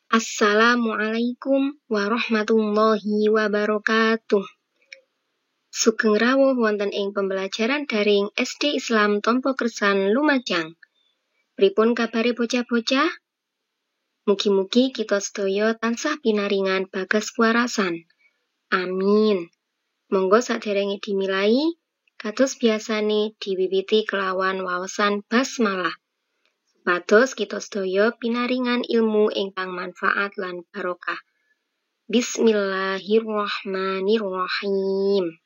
Assalamualaikum warahmatullahi wabarakatuh. Sugeng rawuh wonten ing pembelajaran daring SD Islam Tompo Kersan Lumajang. Pripun kabare bocah-bocah? Mugi-mugi kita sedaya tansah pinaringan bagas warasan. Amin. Monggo saderenge dimilai, kados biasane diwiwiti kelawan waosan basmalah. Supados kita sedaya pinaringan ilmu ingkang manfaat lan barokah. Bismillahirrahmanirrahim.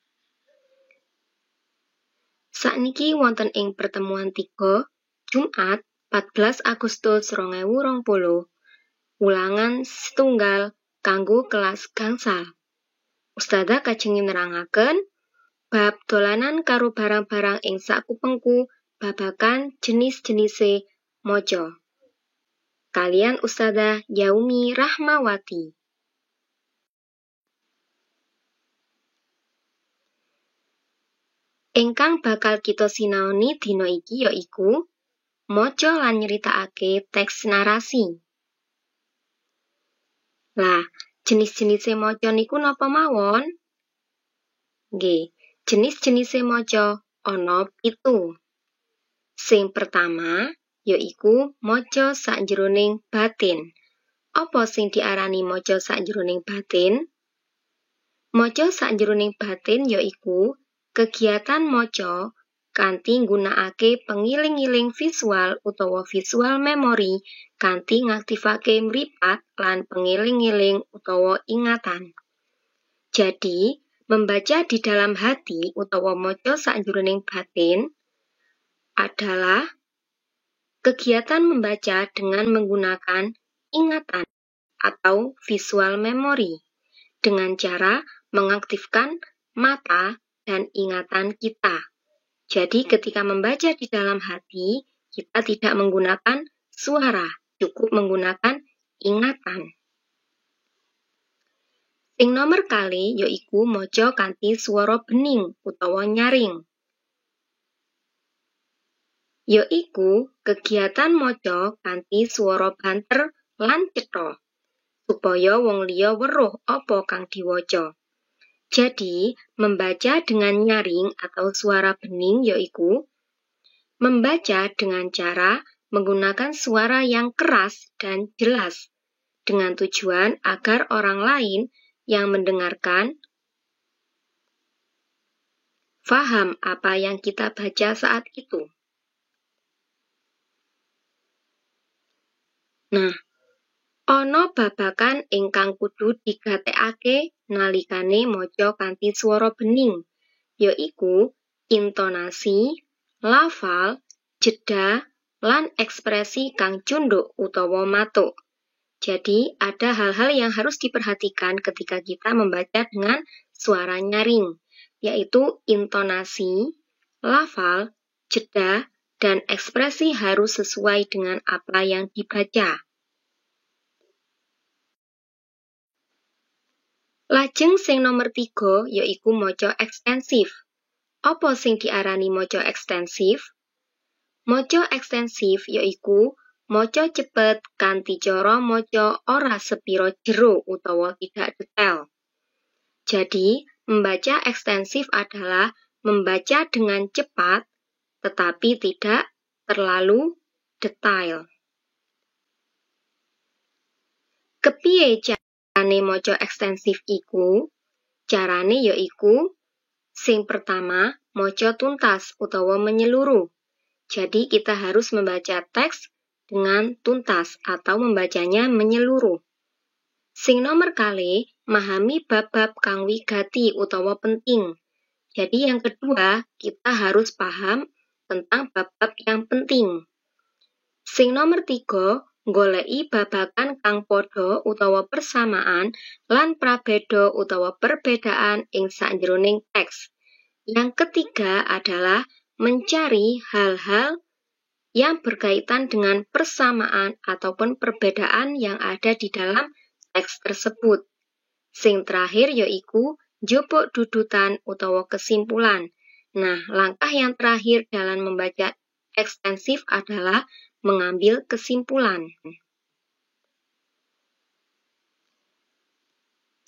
Sakniki wonten ing pertemuan 3 Jumat 14 Agustus 2020, ulangan setunggal kanggo kelas gangsal. Ustadzah kajeng nerangaken bab dolanan karo barang-barang ing sakupengku babagan jenis-jenise maca. Kalian Ustadzah Yaumi Rahmawati. Ingkang bakal kita sinaoni dina iki yaiku maca lan nyeritakake teks narasi. Lah, jenis-jenise maca niku napa mawon? Nggih, jenis-jenise maca ana 7. Sing pertama yaiku maca sakjroning batin. Apa sing diarani maca sakjroning batin? Maca sakjroning batin yaiku kegiatan maca kanthi nggunakake pengiling-iling visual utawa visual memory kanthi ngaktifake mripat lan pengiling-iling utawa ingatan. Jadi, membaca di dalam hati utawa maca sakjroning batin adalah kegiatan membaca dengan menggunakan ingatan atau visual memory dengan cara mengaktifkan mata dan ingatan kita. Jadi ketika membaca di dalam hati, kita tidak menggunakan suara, cukup menggunakan ingatan. Sing nomor kali yaiku maca kanthi swara bening utawa nyaring. Yaiku kegiatan maca kanthi swara banter lan cetha, supaya wong liya weruh apa kang diwaca. Jadi, membaca dengan nyaring atau suara bening yaiku membaca dengan cara menggunakan suara yang keras dan jelas dengan tujuan agar orang lain yang mendengarkan faham apa yang kita baca saat itu. Nah, ana babagan ingkang kudu digatekake nalikane maca kanthi swara bening, yaiku intonasi, lafal, jeda, lan ekspresi kang cunduk utawa matuk. Jadi, ada hal-hal yang harus diperhatikan ketika kita membaca dengan suara nyaring, yaitu intonasi, lafal, jeda, dan ekspresi harus sesuai dengan apa yang dibaca. Lajeng sing nomor 3 yaiku maca ekstensif. Apa sing diarani maca ekstensif? Maca ekstensif yaiku maca cepet kanthi cara maca ora sepira jero utawa tidak detail. Jadi, membaca ekstensif adalah membaca dengan cepat tetapi tidak terlalu detail. Kepiye carane maca ekstensif iku? Carane yaiku sing pertama, maca tuntas utawa menyeluruh. Jadi kita harus membaca teks dengan tuntas atau membacanya menyeluruh. Sing nomor kali, memahami bab-bab kang wigati utawa penting. Jadi yang kedua, kita harus paham tentang bab-bab yang penting. Sing nomor 3, goleki babagan kang padha utawa persamaan lan prabeda utawa perbedaan ing sakjroning teks. Yang ketiga adalah mencari hal-hal yang berkaitan dengan persamaan ataupun perbedaan yang ada di dalam teks tersebut. Sing terakhir yaiku njupuk dudutan utawa kesimpulan. Nah, langkah yang terakhir dalam membaca ekstensif adalah mengambil kesimpulan.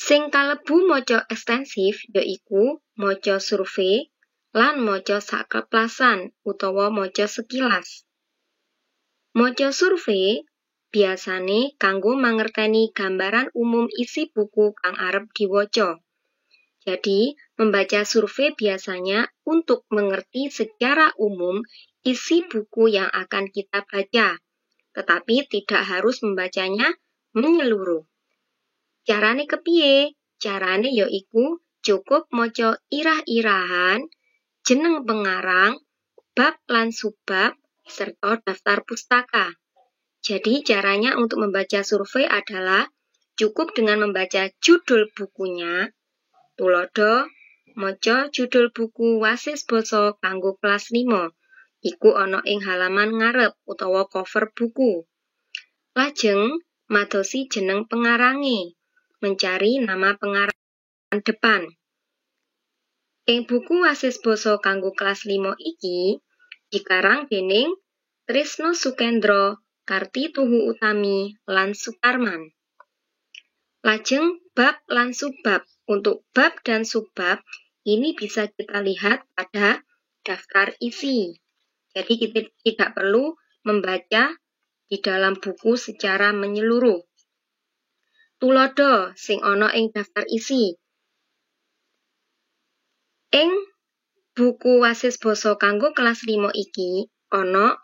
Sing kalebu maca ekstensif yaiku maca survei lan maca sakeplasan utawa maca sekilas. Maca survei biasane kanggo mangerteni gambaran umum isi buku kang arep diwaca. Jadi, membaca survei biasanya untuk mengerti secara umum isi buku yang akan kita baca, tetapi tidak harus membacanya menyeluruh. Carane kepiye? Carane yaiku cukup maca irah-irahan, jeneng pengarang, bab lan subbab, serta daftar pustaka. Jadi caranya untuk membaca survei adalah cukup dengan membaca judul bukunya. Tulodo, maca judul buku Wasis Basa kanggo kelas 5. Iku ana ing halaman ngarep utawa cover buku. Lajeng madosi jeneng pengarange, mencari nama pengarang depan. Ing buku Wasis Basa kanggo kelas 5 iki dikarang dening Trisno Sukendro, Kartituhu Utami, lan Sutarman. Lajeng bab lan subbab. Untuk bab dan subbab ini bisa kita lihat pada daftar isi. Jadi kita tidak perlu membaca di dalam buku secara menyeluruh. Tulodo sing ana ing daftar isi. Ing buku Wasis Basa kanggo kelas 5 iki ana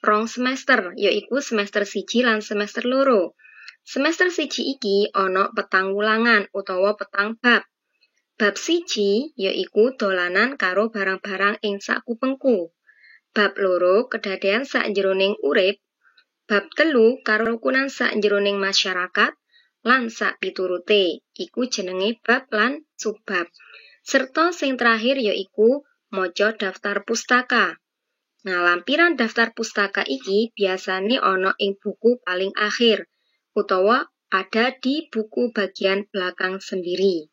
2 semester, yaiku semester 1 lan semester 2. Semester 1 iki ana petang wulangan utawa petang bab. Bab 1 yaiku dolanan karo barang-barang ing sakupengku. Bab 2 kedadean sakjeroning urip. Bab 3 karo rukunan sakjeroning masyarakat lan sapiturute. Iku jenenge bab lan subbab. Serta sing terakhir yaiku maca daftar pustaka. Nah, lampiran daftar pustaka iki biasane ana ing buku paling akhir utawa ada di buku bagian belakang sendiri.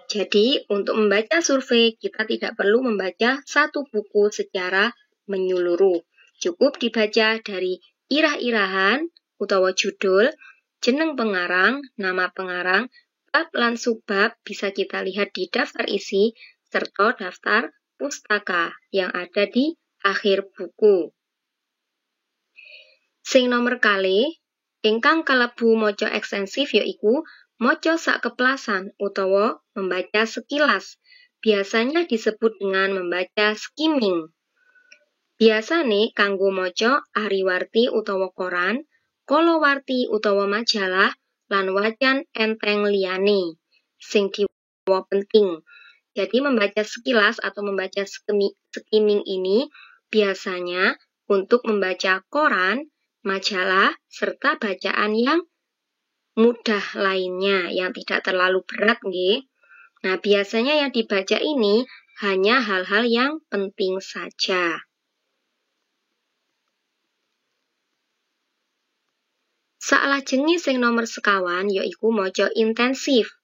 Jadi, untuk membaca survei, kita tidak perlu membaca satu buku secara menyeluruh. Cukup dibaca dari irah-irahan utawa judul, jeneng pengarang, nama pengarang, bab lan subbab bisa kita lihat di daftar isi, serta daftar pustaka yang ada di akhir buku. Sing nomor kalih, ingkang kalebu maca ekstensif yaiku maca sakeplasan utawa membaca sekilas. Biasanya disebut dengan membaca skimming. Biasane kanggo maca ariwarti utawa koran, kalawarti utawa majalah, lan wacan enteng liyane sing diwaca penting. Jadi membaca sekilas atau membaca skimming ini biasanya untuk membaca koran, majalah, serta bacaan yang mudah lainnya, yang tidak terlalu berat, nggih. Nah, biasanya yang dibaca ini hanya hal-hal yang penting saja. Salajenge sing nomor sekawan yaiku maca intensif.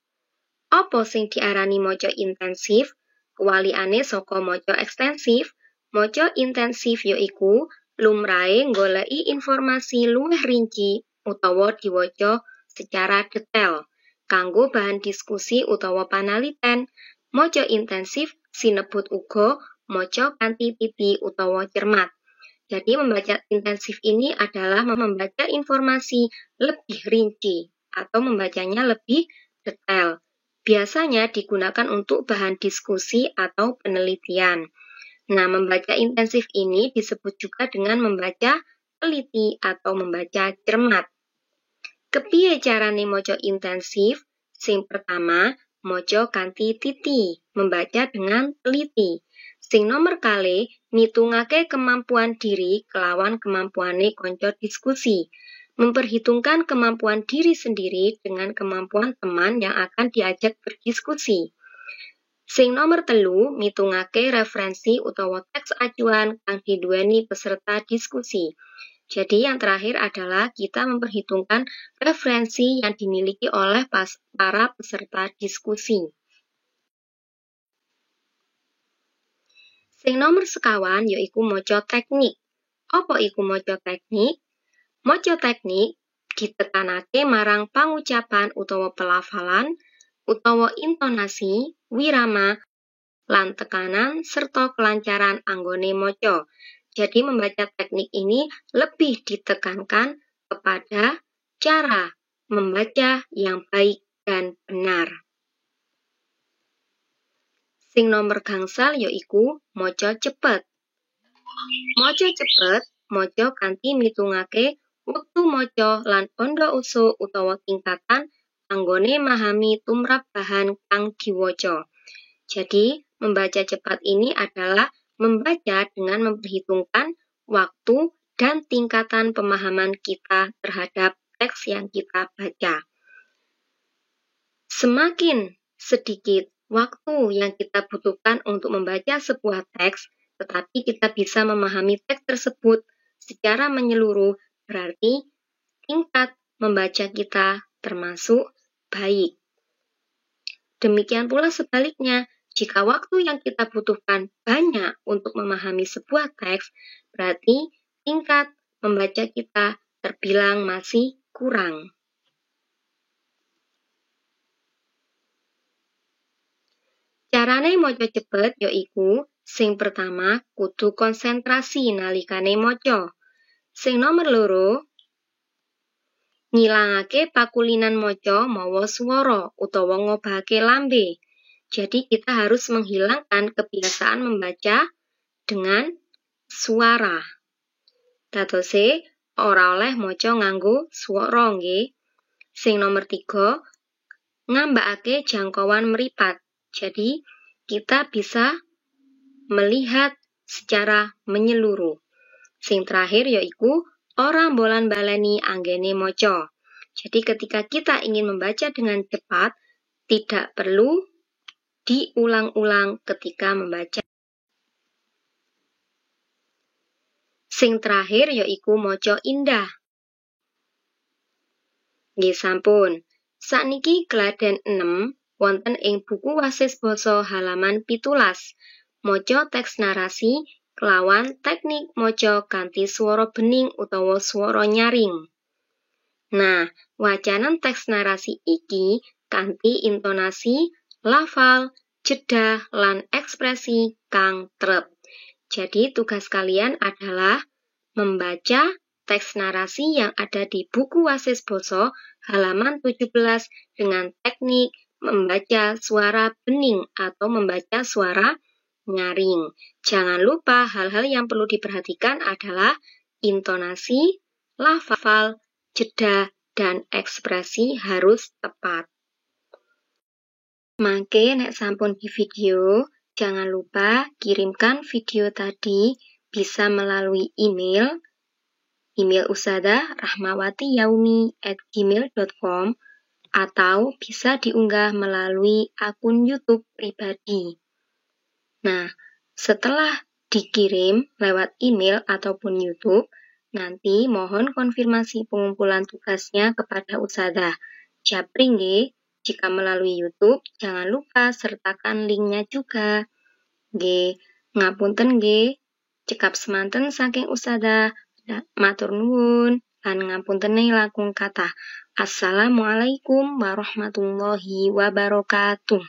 Apa sing diarani maca intensif? Kewaliane saka maca ekstensif, maca intensif yaiku lumrahe nggoleki informasi luwih rinci utawa diwaca secara detail. Kanggo bahan diskusi utawa panaliten, maca intensif sinebut uga maca kanthi teliti utawa cermat. Jadi membaca intensif ini adalah membaca informasi lebih rinci atau membacanya lebih detail. Biasanya digunakan untuk bahan diskusi atau penelitian. Nah, membaca intensif ini disebut juga dengan membaca teliti atau membaca cermat. Kepiye carane maca intensif? Sing pertama, maca kanthi titi, membaca dengan teliti. Sing nomor kalih, ngitungake kemampuan diri kelawan kemampuane kanca diskusi. Memperhitungkan kemampuan diri sendiri dengan kemampuan teman yang akan diajak berdiskusi. Sing nomor 3, ngitungake referensi utawa teks acuan kang diduweni peserta diskusi. Jadi yang terakhir adalah kita memperhitungkan referensi yang dimiliki oleh para peserta diskusi. Sing nomor sekawan yaiku maca teknik. Apa iku maca teknik? Maca teknik ditekanake marang pangucapan utawa pelafalan, utawa intonasi, wirama, lan tekanan serta kelancaran anggone maca. Jadi membaca teknik ini lebih ditekankan kepada cara membaca yang baik dan benar. Sing nomor gangsal yaiku maca cepet. Maca cepet, maca kanthi mitungake wektu maca lan anda usuk utawa tingkatan anggone memahami tumrap bahan kang diwaca. Jadi, membaca cepat ini adalah membaca dengan memperhitungkan waktu dan tingkatan pemahaman kita terhadap teks yang kita baca. Semakin sedikit waktu yang kita butuhkan untuk membaca sebuah teks, tetapi kita bisa memahami teks tersebut secara menyeluruh, berarti tingkat membaca kita termasuk baik. Demikian pula sebaliknya, jika waktu yang kita butuhkan banyak untuk memahami sebuah teks, berarti tingkat membaca kita terbilang masih kurang. Carane maca cepet yaiku sing pertama kudu konsentrasi nalikane maca. Sing nomor loro, ngilangake pakulinan maca mawa swara utawa ngobahake lambe. Jadi kita harus menghilangkan kebiasaan membaca dengan suara. Dadose ora oleh maca nganggo swara nggih. Sing nomor 3, ngambakake jangkauan meripat. Jadi kita bisa melihat secara menyeluruh. Sing terakhir yaiku ora mbolan baleni anggene maca. Jadi ketika kita ingin membaca dengan cepat, tidak perlu diulang-ulang ketika membaca. Sing terakhir yaiku maca indah. Nggih sampun. Sakniki Gladen 6 wonten ing buku Wasis Basa halaman 17. Maca teks narasi kelawan teknik maca kanthi swara bening utawa swara nyaring. Nah, wacanan teks narasi iki kanthi intonasi, lafal, jeda, lan ekspresi kang trep. Jadi tugas kalian adalah membaca teks narasi yang ada di buku Wasis Basa halaman 17 dengan teknik membaca suara bening atau membaca suara nyaring. Jangan lupa hal-hal yang perlu diperhatikan adalah intonasi, lafal, jeda, dan ekspresi harus tepat. Mangke nek sampun di video, jangan lupa kirimkan video tadi bisa melalui email ustadzah.rahmawati.yaumi@gmail.com atau bisa diunggah melalui akun YouTube pribadi. Nah, setelah dikirim lewat email ataupun YouTube, nanti mohon konfirmasi pengumpulan tugasnya kepada ustadzah. Japri nggih, jika melalui YouTube, jangan lupa sertakan linknya juga. Nggih, ngapunten nggih, cekap semanten saking ustadzah. Matur nuwun, lan ngapuntene langkung kathah. Assalamualaikum warahmatullahi wabarakatuh.